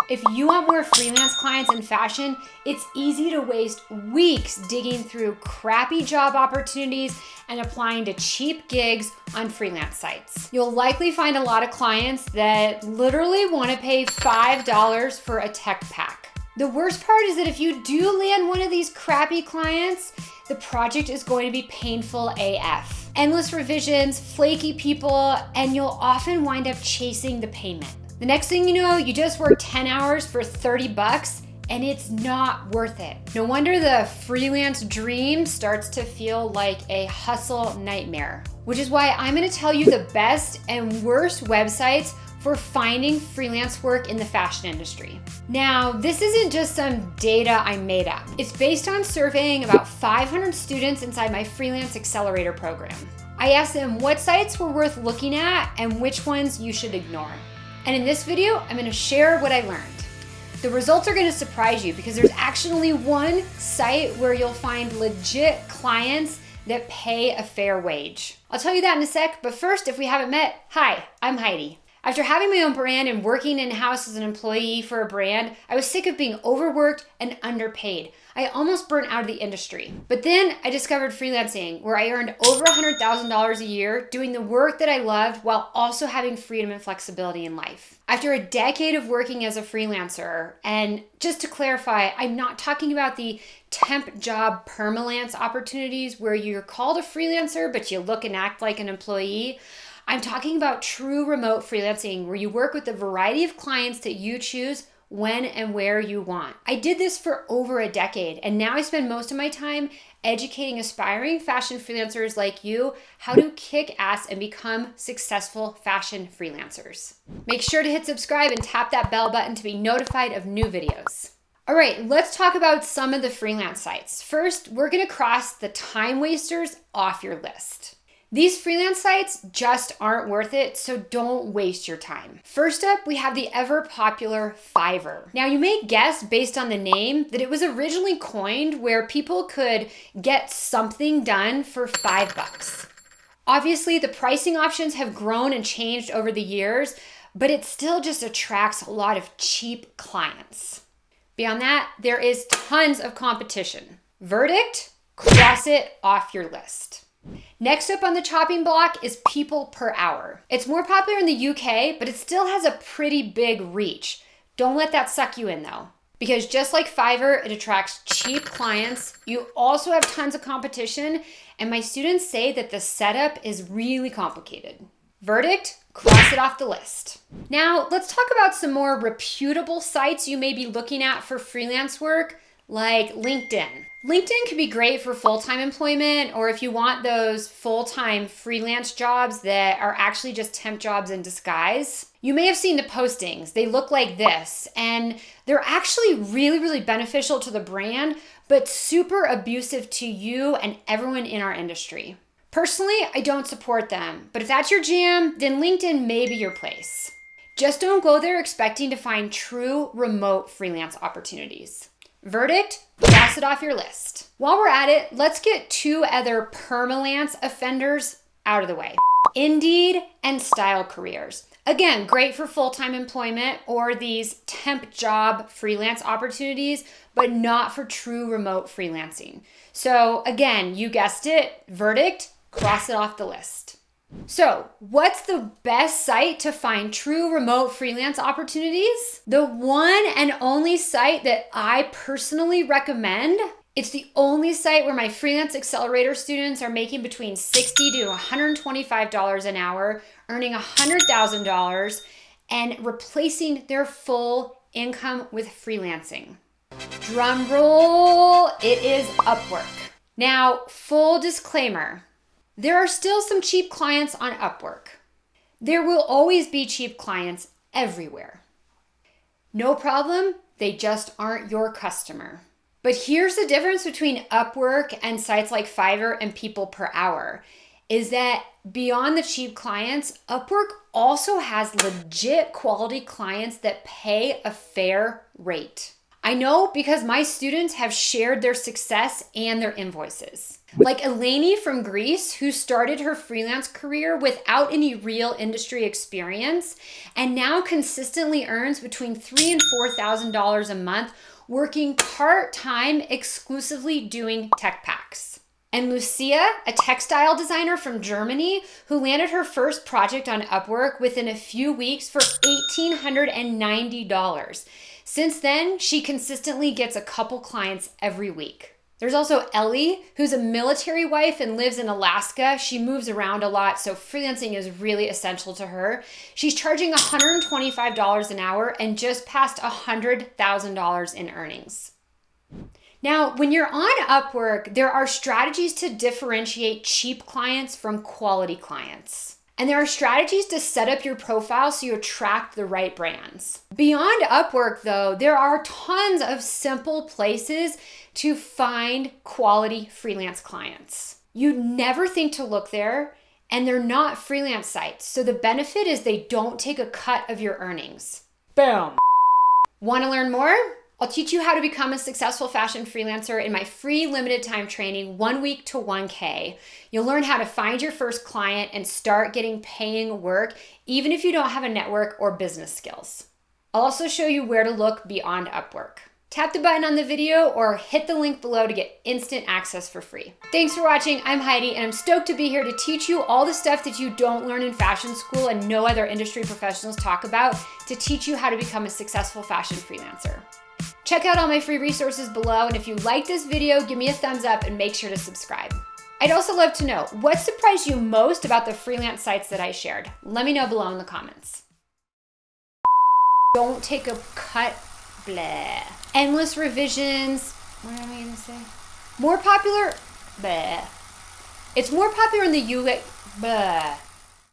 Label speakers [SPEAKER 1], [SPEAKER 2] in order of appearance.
[SPEAKER 1] If you want more freelance clients in fashion, it's easy to waste weeks digging through crappy job opportunities and applying to cheap gigs on freelance sites. You'll likely find a lot of clients that literally want to pay $5 for a tech pack. The worst part is that if you do land one of these crappy clients, the project is going to be painful AF. Endless revisions, flaky people, and you'll often wind up chasing the payment. The next thing you know, you just work 10 hours for 30 bucks and it's not worth it. No wonder the freelance dream starts to feel like a hustle nightmare, which is why I'm gonna tell you the best and worst websites for finding freelance work in the fashion industry. Now, this isn't just some data I made up. It's based on surveying about 500 students inside my Freelance Accelerator program. I asked them what sites were worth looking at and which ones you should ignore. And in this video, I'm gonna share what I learned. The results are gonna surprise you because there's actually one site where you'll find legit clients that pay a fair wage. I'll tell you that in a sec, but first, if we haven't met, hi, I'm Heidi. After having my own brand and working in-house as an employee for a brand, I was sick of being overworked and underpaid. I almost burnt out of the industry. But then I discovered freelancing, where I earned over $100,000 a year doing the work that I loved while also having freedom and flexibility in life. After a decade of working as a freelancer, and just to clarify, I'm not talking about the temp job permalance opportunities where you're called a freelancer, but you look and act like an employee. I'm talking about true remote freelancing where you work with a variety of clients that you choose when and where you want. I did this for over a decade, and now I spend most of my time educating aspiring fashion freelancers like you how to kick ass and become successful fashion freelancers. Make sure to hit subscribe and tap that bell button to be notified of new videos. All right, let's talk about some of the freelance sites. First, we're gonna cross the time wasters off your list. These freelance sites just aren't worth it, so don't waste your time. First up, we have the ever popular Fiverr. Now, you may guess based on the name that it was originally coined where people could get something done for $5. Obviously, the pricing options have grown and changed over the years, but it still just attracts a lot of cheap clients. Beyond that, there is tons of competition. Verdict? Cross it off your list. Next up on the chopping block is people per hour. It's more popular in the UK, but it still has a pretty big reach. Don't let that suck you in though, because just like Fiverr, it attracts cheap clients. You also have tons of competition, and my students say that the setup is really complicated. Verdict? Cross it off the list. Now, let's talk about some more reputable sites you may be looking at for freelance work, like LinkedIn. LinkedIn can be great for full-time employment, or if you want those full-time freelance jobs that are actually just temp jobs in disguise. You may have seen the postings. They look like this, and they're actually really, really beneficial to the brand, but super abusive to you and everyone in our industry. Personally, I don't support them, but if that's your jam, then LinkedIn may be your place. Just don't go there expecting to find true remote freelance opportunities. Verdict? Cross it off your list. While we're at it, let's get two other permalance offenders out of the way. Indeed and Style Careers. Again, great for full-time employment or these temp job freelance opportunities, but not for true remote freelancing. So again, you guessed it, verdict, cross it off the list. So, what's the best site to find true remote freelance opportunities? The one and only site that I personally recommend. It's the only site where my Freelance Accelerator students are making between $60 to $125 an hour, earning $100,000, and replacing their full income with freelancing. Drum roll, it is Upwork. Now, full disclaimer. There are still some cheap clients on Upwork. There will always be cheap clients everywhere. No problem, they just aren't your customer. But here's the difference between Upwork and sites like Fiverr and people per hour, is that beyond the cheap clients, Upwork also has legit quality clients that pay a fair rate. I know because my students have shared their success and their invoices. Like Eleni from Greece, who started her freelance career without any real industry experience and now consistently earns between $3,000 and $4,000 a month working part-time exclusively doing tech packs. And Lucia, a textile designer from Germany, who landed her first project on Upwork within a few weeks for $1,890. Since then, she consistently gets a couple clients every week. There's also Ellie, who's a military wife and lives in Alaska. She moves around a lot, so freelancing is really essential to her. She's charging $125 an hour and just passed $100,000 in earnings. Now, when you're on Upwork, there are strategies to differentiate cheap clients from quality clients. And there are strategies to set up your profile so you attract the right brands. Beyond Upwork, though, there are tons of simple places to find quality freelance clients. You'd never think to look there, and they're not freelance sites. So the benefit is they don't take a cut of your earnings. Boom. Want to learn more? I'll teach you how to become a successful fashion freelancer in my free limited time training, 1 week to 1K. You'll learn how to find your first client and start getting paying work, even if you don't have a network or business skills. I'll also show you where to look beyond Upwork. Tap the button on the video or hit the link below to get instant access for free. Thanks for watching. I'm Heidi, and I'm stoked to be here to teach you all the stuff that you don't learn in fashion school and no other industry professionals talk about to teach you how to become a successful fashion freelancer. Check out all my free resources below, and if you like this video, give me a thumbs up and make sure to subscribe. I'd also love to know, what surprised you most about the freelance sites that I shared? Let me know below in the comments. Don't take a cut, blah. Endless revisions, what am I gonna say? More popular, blah. It's more popular in the UK, blah.